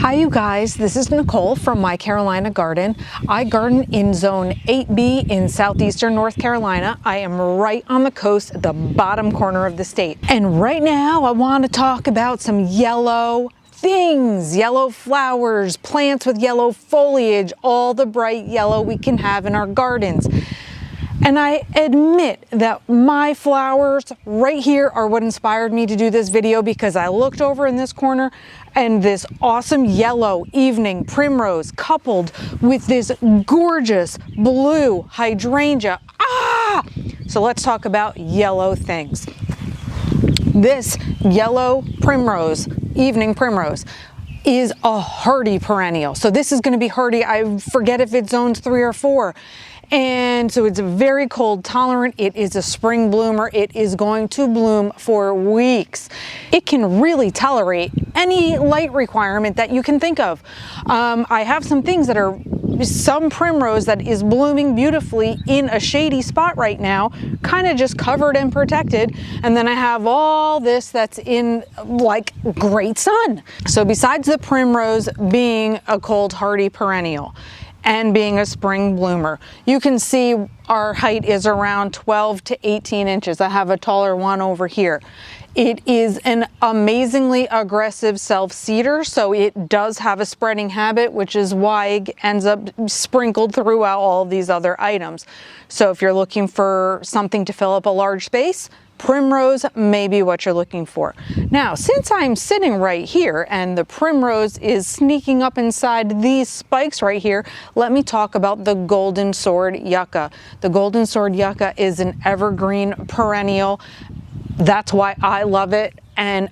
Hi you guys, this is Nicole from My Carolina Garden. I garden in zone 8B in southeastern North Carolina. I am right on the coast, the bottom corner of the state. And right now I want to talk about some yellow things, yellow flowers, plants with yellow foliage, all the bright yellow we can have in our gardens. And I admit that my flowers right here are what inspired me to do this video, because I looked over in this corner and this awesome yellow evening primrose coupled with this gorgeous blue hydrangea. So let's talk about yellow things. This yellow primrose, evening primrose, is a hardy perennial. So this is going to be hardy. I forget if it's zones 3 or 4. And so it's very cold tolerant. It is a spring bloomer. It is going to bloom for weeks. It can really tolerate any light requirement that you can think of. I have some things that are some primrose that is blooming beautifully in a shady spot right now, kind of just covered and protected. And then I have all this that's in like great sun. So besides the primrose being a cold hardy perennial and being a spring bloomer, you can see our height is around 12 to 18 inches. I have a taller one over here. It is an amazingly aggressive self-seeder, so it does have a spreading habit, which is why it ends up sprinkled throughout all of these other items. So if you're looking for something to fill up a large space, primrose may be what you're looking for. Now, since I'm sitting right here and the primrose is sneaking up inside these spikes right here, let me talk about the golden sword yucca. The golden sword yucca is an evergreen perennial. That's why I love it. And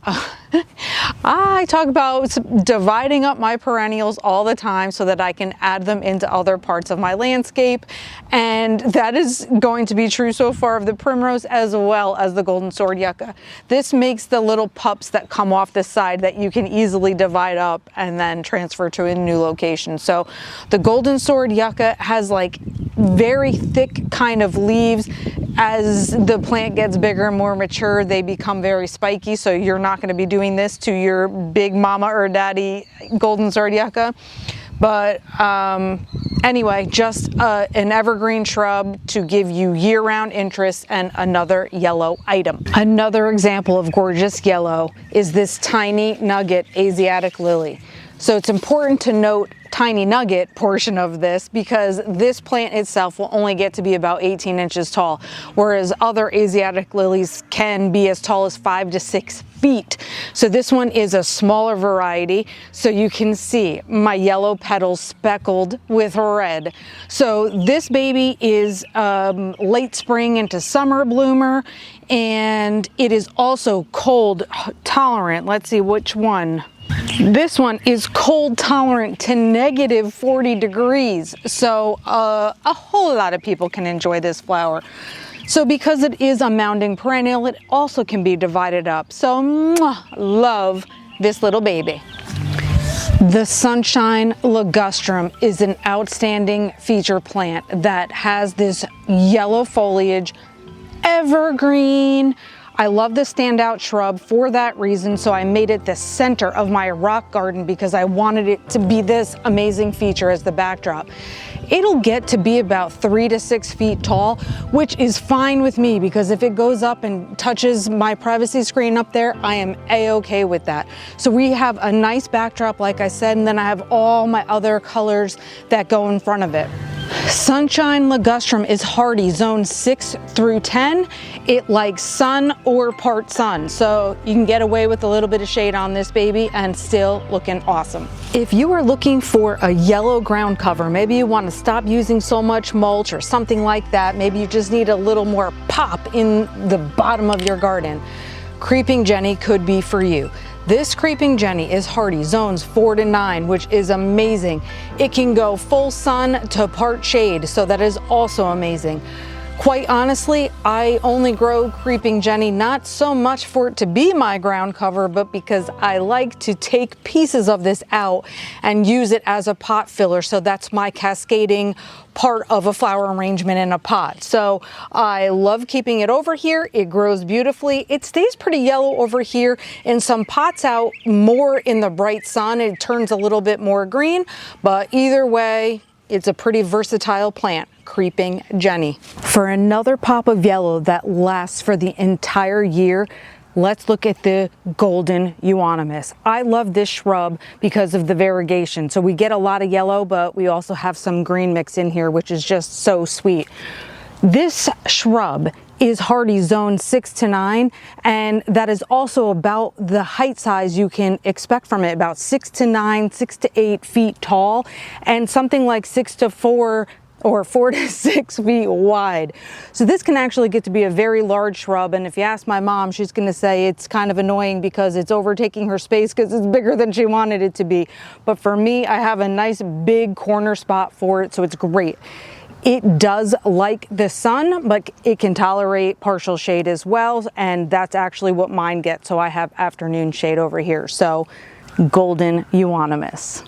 I talk about dividing up my perennials all the time so that I can add them into other parts of my landscape. And that is going to be true so far of the primrose as well as the golden sword yucca. This makes the little pups that come off the side that you can easily divide up and then transfer to a new location. So the golden sword yucca has like very thick kind of leaves. As the plant gets bigger and more mature, they become very spiky. So you're not going to be doing this to your big mama or daddy golden sword yucca. But anyway, just an evergreen shrub to give you year-round interest, and another yellow item. Another example of gorgeous yellow is this tiny nugget Asiatic lily. So it's important to note tiny nugget portion of this, because this plant itself will only get to be about 18 inches tall, whereas other Asiatic lilies can be as tall as 5 to 6 feet. So this one is a smaller variety. So you can see my yellow petals speckled with red. So this baby is late spring into summer bloomer, and it is also cold tolerant. Let's see which one. This one is cold tolerant to negative 40 degrees. So a whole lot of people can enjoy this flower. So because it is a mounding perennial, it also can be divided up. So love this little baby. The sunshine ligustrum is an outstanding feature plant that has this yellow foliage, evergreen. I love the standout shrub for that reason, so I made it the center of my rock garden because I wanted it to be this amazing feature as the backdrop. It'll get to be about 3 to 6 feet tall, which is fine with me, because if it goes up and touches my privacy screen up there, I am a-okay with that. So we have a nice backdrop, like I said, and then I have all my other colors that go in front of it. Sunshine ligustrum is hardy, zone 6 through 10. It likes sun or part sun, so you can get away with a little bit of shade on this baby and still looking awesome. If you are looking for a yellow ground cover, maybe you want to stop using so much mulch or something like that, maybe you just need a little more pop in the bottom of your garden, Creeping Jenny could be for you. This Creeping Jenny is hardy, zones 4 to 9, which is amazing. It can go full sun to part shade, so that is also amazing. Quite honestly, I only grow creeping Jenny not so much for it to be my ground cover, but because I like to take pieces of this out and use it as a pot filler. So that's my cascading part of a flower arrangement in a pot. So I love keeping it over here. It grows beautifully. It stays pretty yellow over here. In some pots out more in the bright sun, it turns a little bit more green, but either way, it's a pretty versatile plant, creeping Jenny. For another pop of yellow that lasts for the entire year, let's look at the golden euonymus. I love this shrub because of the variegation. So we get a lot of yellow, but we also have some green mixed in here, which is just so sweet. This shrub is hardy zone 6 to 9, and that is also about the height size you can expect from it, about 6 to 9, 6 to 8 feet tall, and something like 6 to 4 or 4 to 6 feet wide. So this can actually get to be a very large shrub, and if you ask my mom, she's going to say it's kind of annoying because it's overtaking her space because it's bigger than she wanted it to be. But for me, I have a nice big corner spot for it, so it's great. It does like the sun, but it can tolerate partial shade as well, and that's actually what mine gets. So I have afternoon shade over here. So golden euonymus.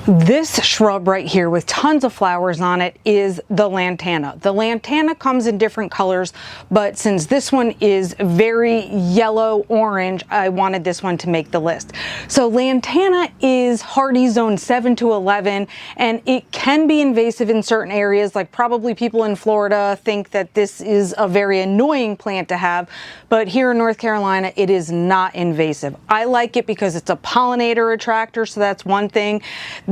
This shrub right here with tons of flowers on it is the lantana. The lantana comes in different colors, but since this one is very yellow orange, I wanted this one to make the list. So lantana is hardy zone 7 to 11, and it can be invasive in certain areas. Like probably people in Florida think that this is a very annoying plant to have, but here in North Carolina, it is not invasive. I like it because it's a pollinator attractor, so that's one thing.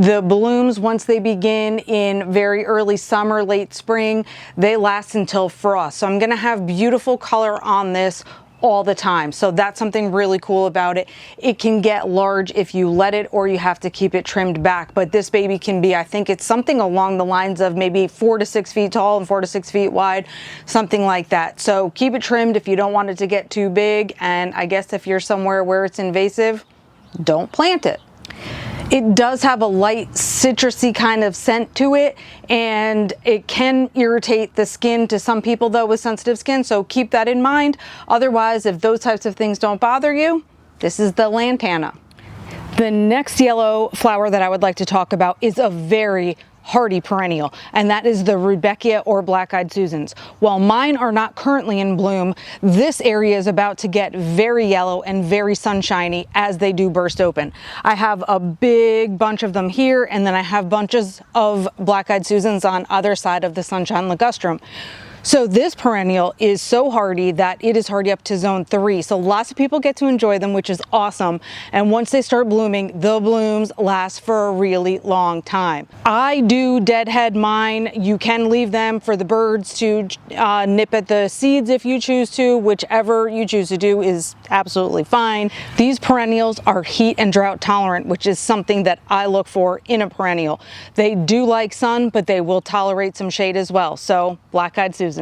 The blooms, once they begin in very early summer, late spring, they last until frost. So I'm going to have beautiful color on this all the time. So that's something really cool about it. It can get large if you let it, or you have to keep it trimmed back. But this baby can be, I think it's something along the lines of maybe 4 to 6 feet tall and 4 to 6 feet wide, something like that. So keep it trimmed if you don't want it to get too big. And I guess if you're somewhere where it's invasive, don't plant it. It does have a light citrusy kind of scent to it, and it can irritate the skin to some people though with sensitive skin, so keep that in mind. Otherwise, if those types of things don't bother you, this is the lantana. The next yellow flower that I would like to talk about is a very hardy perennial, and that is the Rudbeckia or black-eyed Susans. While mine are not currently in bloom, this area is about to get very yellow and very sunshiny as they do burst open. I have a big bunch of them here, and then I have bunches of black-eyed Susans on other side of the sunshine ligustrum. So this perennial is so hardy that it is hardy up to zone 3. So lots of people get to enjoy them, which is awesome. And once they start blooming, the blooms last for a really long time. I do deadhead mine. You can leave them for the birds to nip at the seeds if you choose to. Whichever you choose to do is absolutely fine. These perennials are heat and drought tolerant, which is something that I look for in a perennial. They do like sun, but they will tolerate some shade as well. So black-eyed Susans.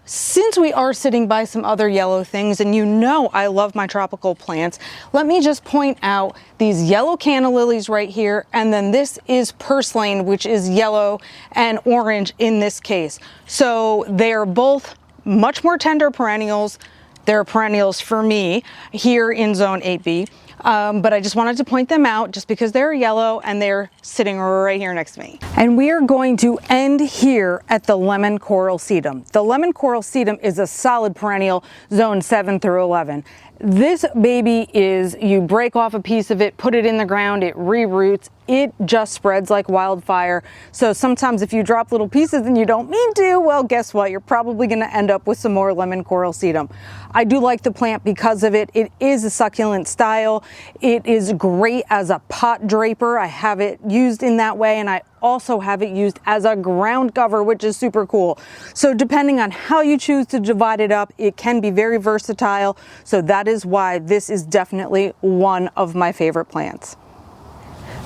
Since we are sitting by some other yellow things, and you know I love my tropical plants, let me just point out these yellow canna lilies right here, and then this is purslane, which is yellow and orange in this case. So they are both much more tender perennials. They're perennials for me here in zone 8B. But I just wanted to point them out just because they're yellow and they're sitting right here next to me. And we are going to end here at the lemon coral sedum. The lemon coral sedum is a solid perennial, zone 7 through 11. This baby is, you break off a piece of it, put it in the ground, it re-roots, it just spreads like wildfire. So sometimes if you drop little pieces and you don't mean to, well, guess what? You're probably going to end up with some more lemon coral sedum. I do like the plant because of it. It is a succulent style. It is great as a pot draper. I have it used in that way, and I also have it used as a ground cover, which is super cool. So depending on how you choose to divide it up, it can be very versatile. So that is why this is definitely one of my favorite plants.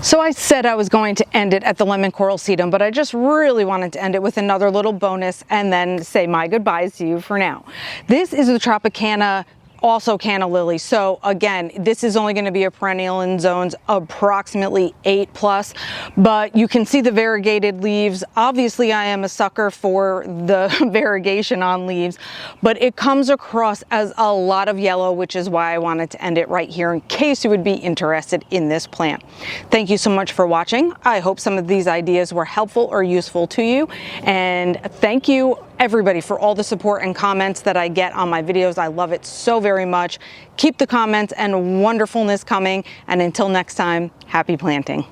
So I said I was going to end it at the lemon coral sedum, but I just really wanted to end it with another little bonus and then say my goodbyes to you for now. This is the Tropicana also canna lily. So again, this is only going to be a perennial in zones approximately 8+, but you can see the variegated leaves. Obviously I am a sucker for the variegation on leaves, but it comes across as a lot of yellow, which is why I wanted to end it right here in case you would be interested in this plant. Thank you so much for watching. I hope some of these ideas were helpful or useful to you, and thank you everybody for all the support and comments that I get on my videos. I love it so very much. Keep the comments and wonderfulness coming, and until next time, happy planting.